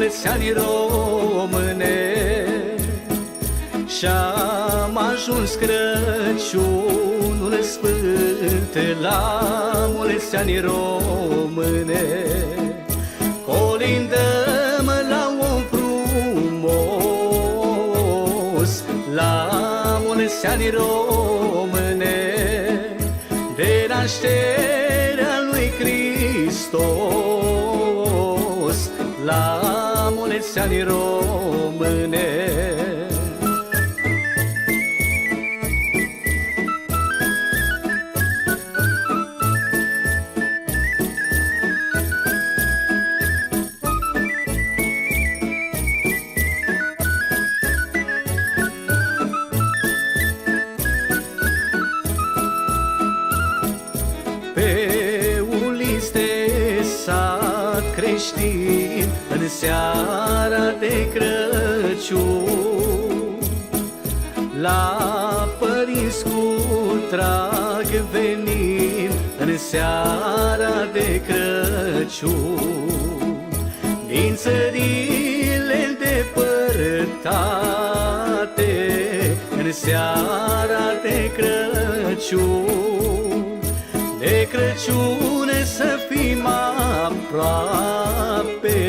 mulți ani române, și-am ajuns Crăciunul sfânt, la mulți ani române. Colindăm la om frumos, la mulți ani române, de nașterea lui Hristos, la mulți ani române. Pe ulițe sat creștin, în seara de Crăciun, la părinți cu drag venim, în seara de Crăciun. Din țările îndepărtate, în seara de Crăciun, de Crăciun să fim aproape,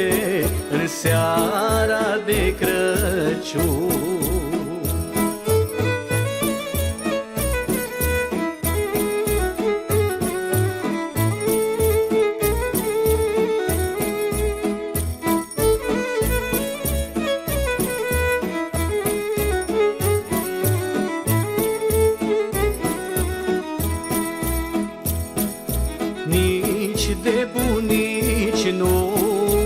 în seara de Crăciun. Nici de bunici nu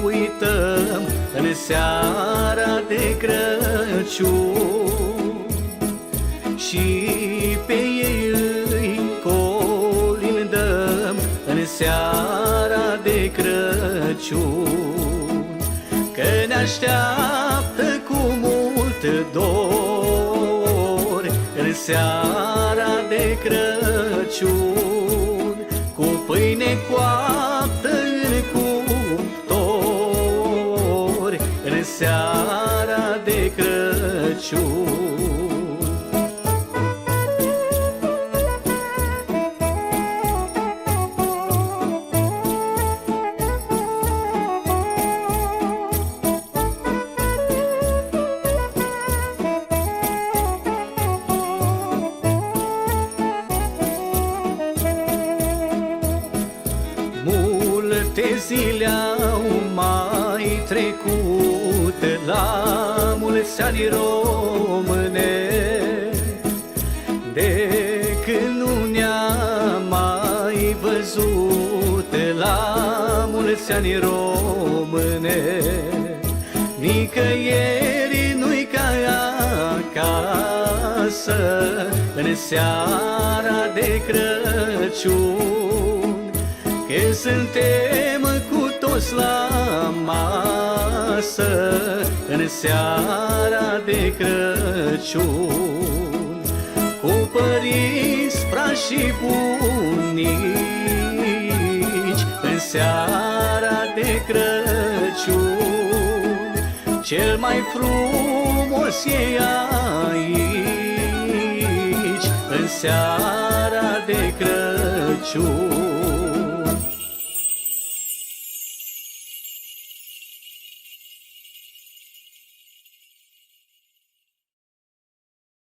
uităm, în seara de Crăciun, și pe ei îi colindăm, în seara de Crăciun, că ne așteaptă cu mult dor, în seara de Crăciun, cu pâine coaptă în cuptor, în seara de Crăciun. Multe zile au mai trecut, la mulți ani române, de când nu ne-am mai văzut, la mulți ani române. Nicăieri nu-i ca acasă, în seara de Crăciun, când suntem cu toți la masă, în seara de Crăciun, cu părinți, frați și bunici, în seara de Crăciun, cel mai frumos e aici, în seara de Crăciun.